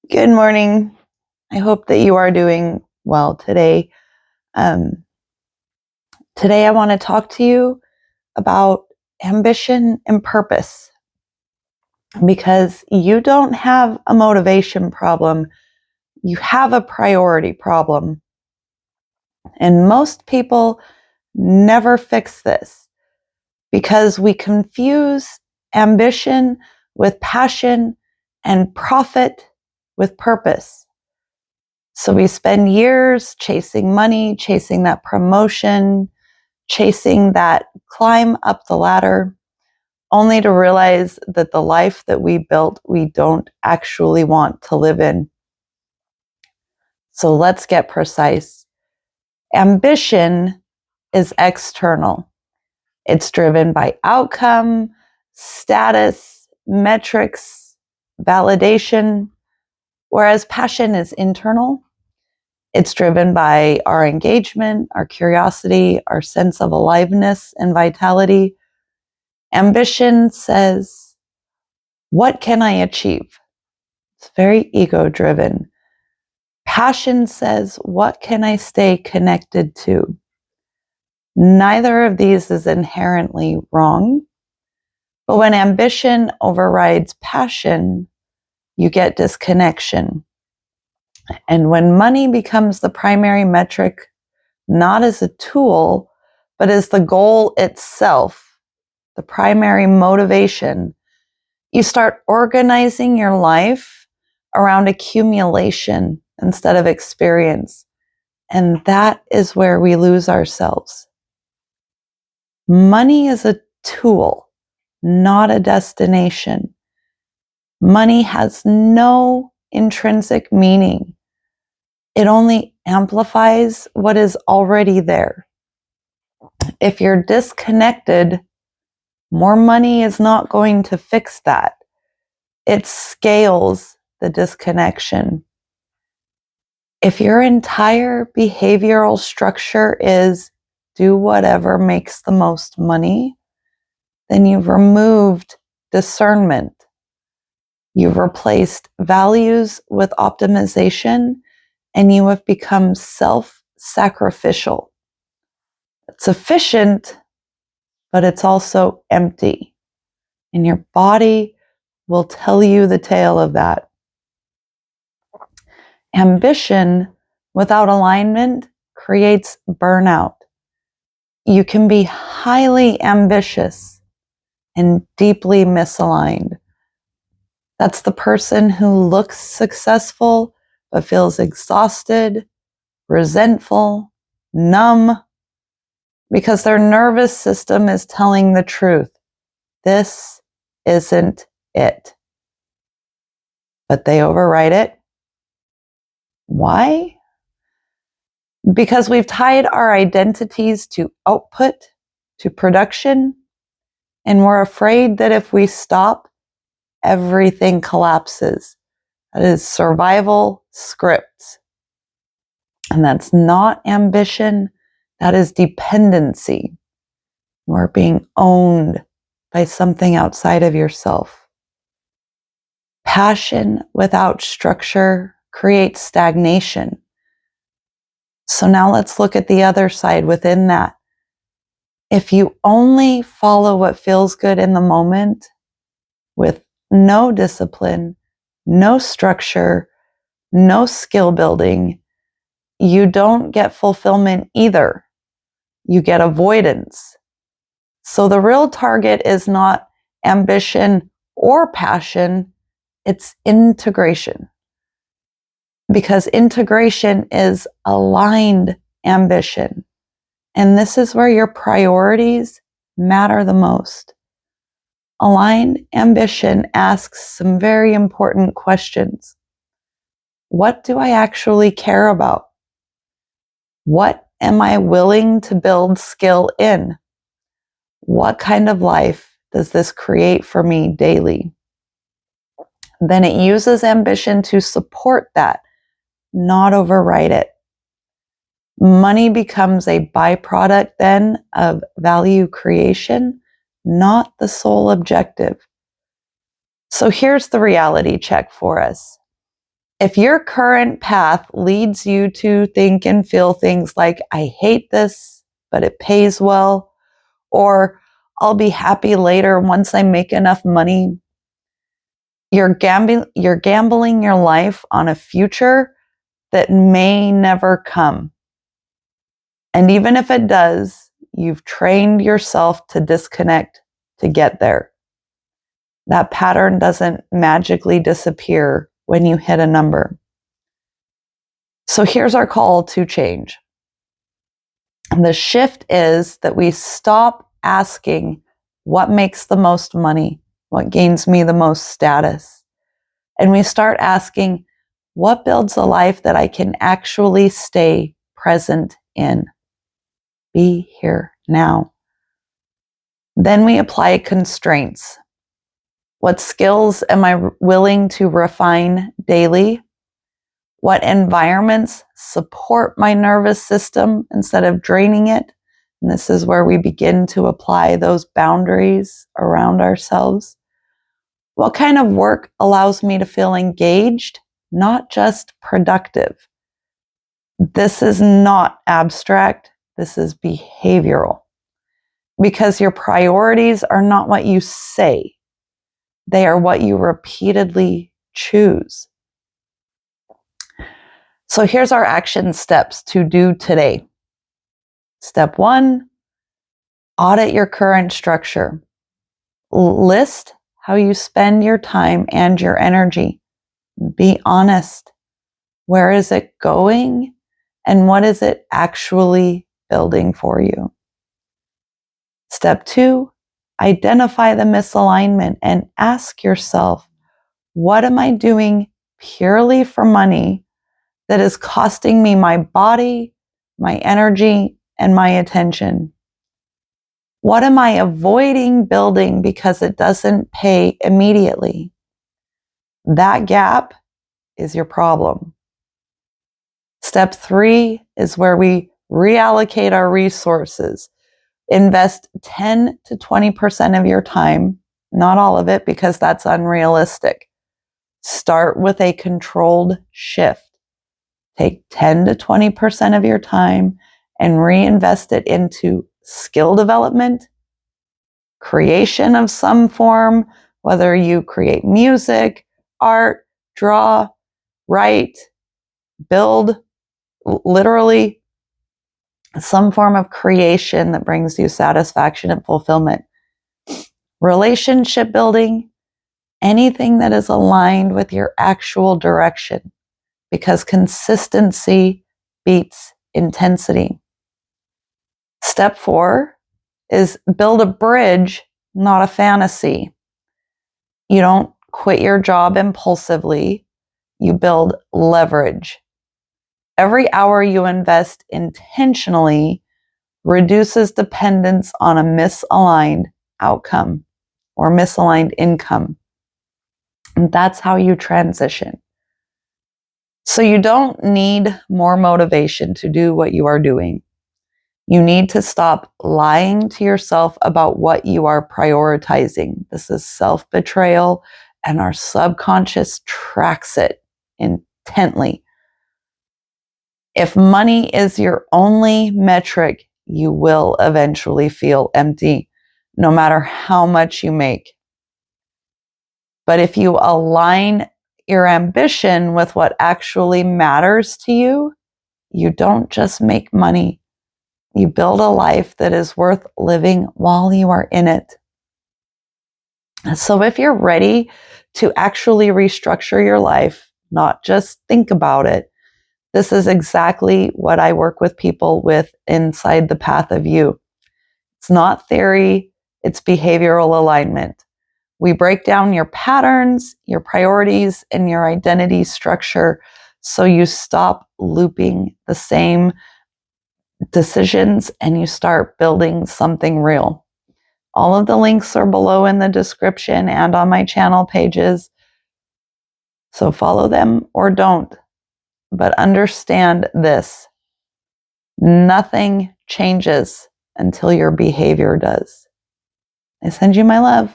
Good morning. I hope that you are doing well today. Um, Today, I want to talk to you about ambition and purpose because you don't have a motivation problem, you have a priority problem. And most people never fix this because we confuse ambition with passion and profit with purpose. So we spend years chasing money, chasing that promotion, chasing that climb up the ladder, only to realize that the life that we built, we don't actually want to live in. So let's get precise. Ambition is external. It's driven by outcome, status, metrics, validation, whereas passion is internal. It's driven by our engagement, our curiosity, our sense of aliveness and vitality. Ambition says, what can I achieve? It's very ego-driven. Passion says, what can I stay connected to? Neither of these is inherently wrong. But when ambition overrides passion, you get disconnection. And when money becomes the primary metric, not as a tool, but as the goal itself, the primary motivation, you start organizing your life around accumulation instead of experience. And that is where we lose ourselves. Money is a tool, not a destination. Money has no intrinsic meaning. It only amplifies what is already there. If you're disconnected, more money is not going to fix that. It scales the disconnection. If your entire behavioral structure is do whatever makes the most money, then you've removed discernment. You've replaced values with optimization, and you have become self-sacrificial. It's efficient, but it's also empty. And your body will tell you the tale of that. Ambition without alignment creates burnout. You can be highly ambitious and deeply misaligned. That's the person who looks successful but feels exhausted, resentful, numb, because their nervous system is telling the truth. This isn't it. But they override it. Why? Because we've tied our identities to output, to production, and we're afraid that if we stop, everything collapses. That is survival scripts. And that's not ambition, that is dependency. You are being owned by something outside of yourself. Passion without structure creates stagnation. So now let's look at the other side within that. If you only follow what feels good in the moment with no discipline, no structure, no skill building, you don't get fulfillment either. You get avoidance. So the real target is not ambition or passion, it's integration. Because integration is aligned ambition. And this is where your priorities matter the most. Aligned ambition asks some very important questions. What do I actually care about? What am I willing to build skill in? What kind of life does this create for me daily? Then it uses ambition to support that, not override it. Money becomes a byproduct then of value creation, not the sole objective. So here's the reality check for us. If your current path leads you to think and feel things like, I hate this, but it pays well, or I'll be happy later once I make enough money, you're gambling your life on a future that may never come. And even if it does, you've trained yourself to disconnect to get there. That pattern doesn't magically disappear when you hit a number. So here's our call to change. And the shift is that we stop asking what makes the most money, what gains me the most status. And we start asking, what builds a life that I can actually stay present in? Be here now. Then we apply constraints. What skills am I willing to refine daily? What environments support my nervous system instead of draining it? And this is where we begin to apply those boundaries around ourselves. What kind of work allows me to feel engaged, not just productive? This is not abstract. This is behavioral. Because your priorities are not what you say. They are what you repeatedly choose. So here's our action steps to do today. Step 1, audit your current structure. List how you spend your time and your energy. Be honest. Where is it going? And what is it actually building for you? Step 2, identify the misalignment and ask yourself, what am I doing purely for money that is costing me my body, my energy, and my attention? What am I avoiding building because it doesn't pay immediately? That gap is your problem. Step 3 is where we reallocate our resources. Invest 10 to 20% of your time, not all of it because that's unrealistic. Start with a controlled shift. Take 10 to 20% of your time and reinvest it into skill development, creation of some form, whether you create music, art, draw, write, build, literally some form of creation that brings you satisfaction and fulfillment. Relationship building, anything that is aligned with your actual direction, because consistency beats intensity. Step 4 is build a bridge, not a fantasy. You don't quit your job impulsively. You build leverage. Every hour you invest intentionally reduces dependence on a misaligned outcome or misaligned income. And that's how you transition. So you don't need more motivation to do what you are doing. You need to stop lying to yourself about what you are prioritizing. This is self-betrayal, and our subconscious tracks it intently. If money is your only metric, you will eventually feel empty, no matter how much you make. But if you align your ambition with what actually matters to you, you don't just make money. You build a life that is worth living while you are in it. So if you're ready to actually restructure your life, not just think about it, this is exactly what I work with people with inside the Path of You. It's not theory, it's behavioral alignment. We break down your patterns, your priorities, and your identity structure so you stop looping the same decisions and you start building something real. All of the links are below in the description and on my channel pages. So follow them or don't. But understand this. Nothing changes until your behavior does. I send you my love.